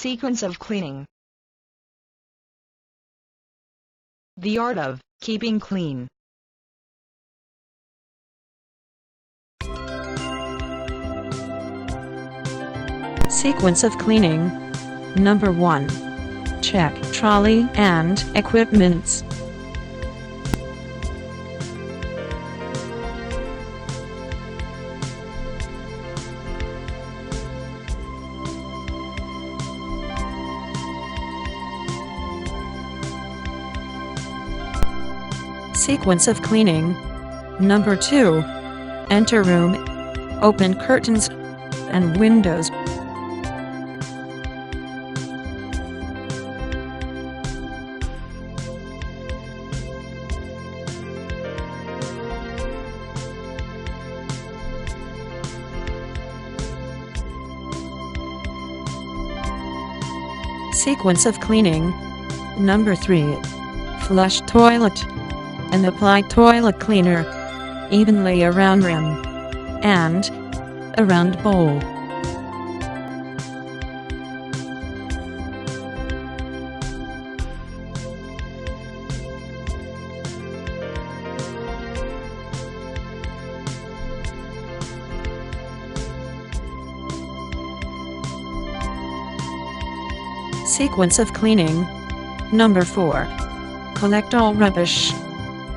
Sequence of cleaning. The art of keeping clean. Sequence of cleaning. Number 1. Check trolley and equipments. Sequence of cleaning. Number 2. Enter room. Open curtains and windows. Sequence of cleaning. Number 3. Flush toilet and apply toilet cleaner evenly around rim and around bowl. Sequence of cleaning. Number 4. Collect all rubbish.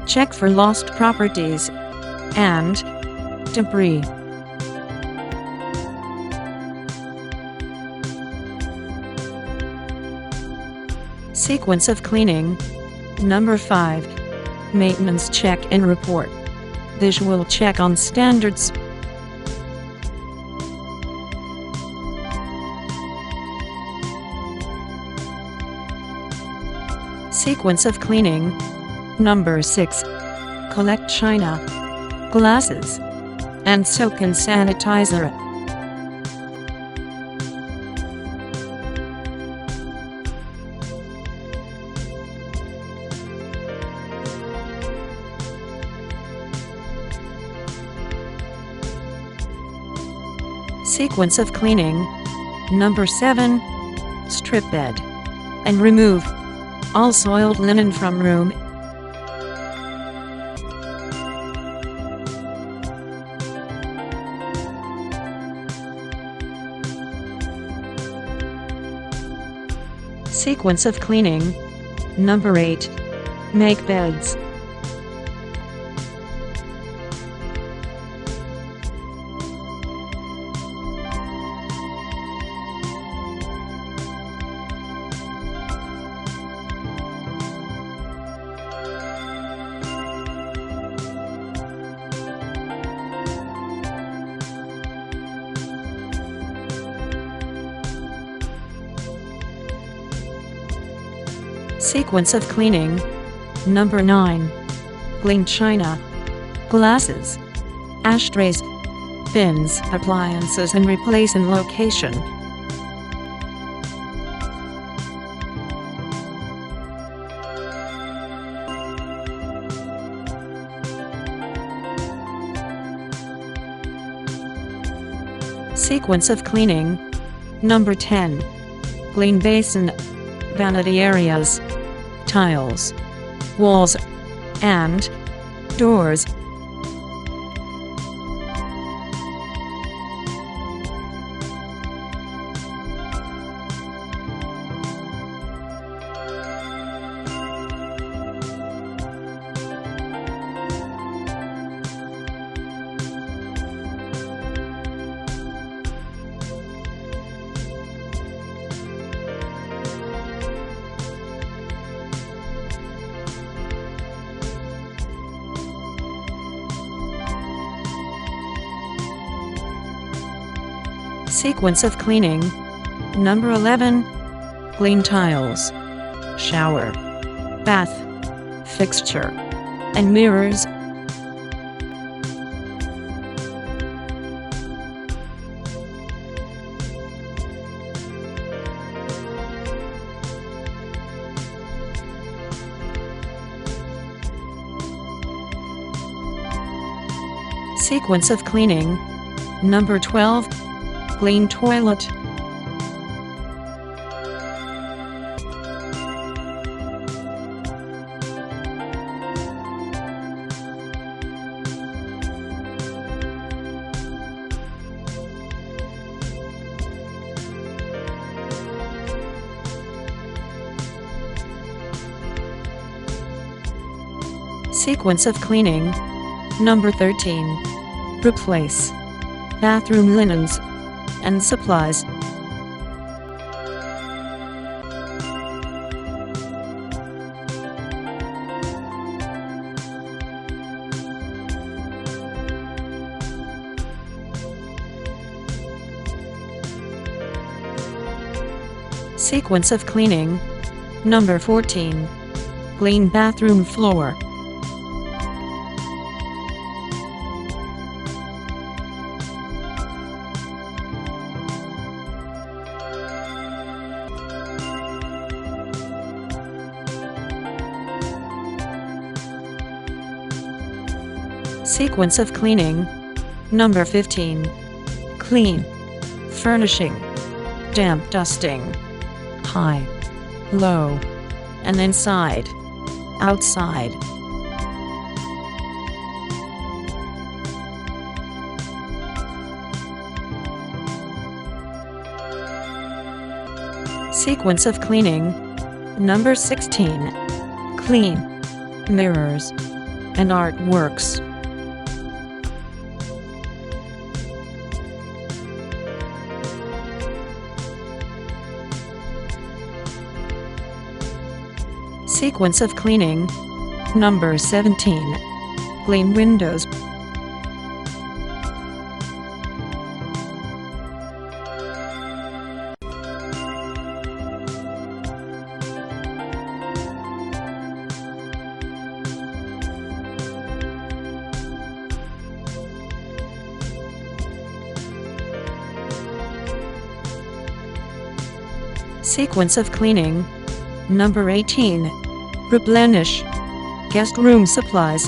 Check for lost properties and debris. Sequence of cleaning. Number 5. Maintenance check and report. Visual check on standards. Sequence of cleaning. Number 6. Collect china, glasses, and soap and sanitizer. Sequence of cleaning. Number 7. Strip bed and remove all soiled linen from room. Sequence of cleaning. Number 8. Make beds. Sequence of cleaning. Number 9. Clean china, glasses, ashtrays, bins, appliances and replace in location. Sequence of cleaning. Number 10. Clean basin, vanity areas, tiles, walls, and doors. Sequence of cleaning. Number 11. Clean tiles, shower, bath, fixture, and mirrors. Sequence of cleaning. Number 12. Clean toilet, Sequence of cleaning. Number 13. Replace bathroom linens and supplies. Sequence of cleaning. Number 14. Clean bathroom floor. Sequence of cleaning. Number 15. Clean furnishing, damp dusting, high, low, and inside, outside. Sequence of cleaning. Number 16. Clean mirrors and artworks. Sequence of cleaning. Number 17. Clean windows. Sequence of cleaning. Number 18. Replenish guest room supplies.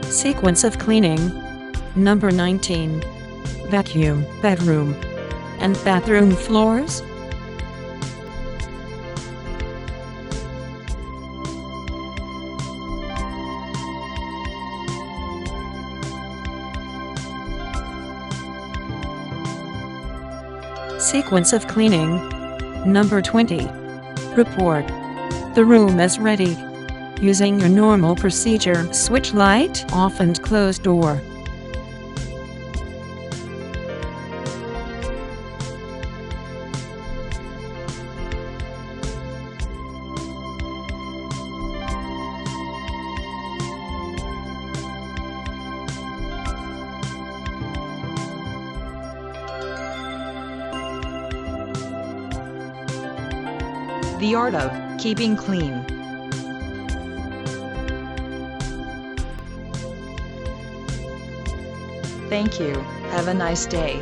Sequence of cleaning. Number 19. Vacuum bedroom and bathroom floors. Sequence of cleaning. Number 20. Report the room is ready. Using your normal procedure, switch light off and close door. The art of keeping clean. Thank you. Have a nice day.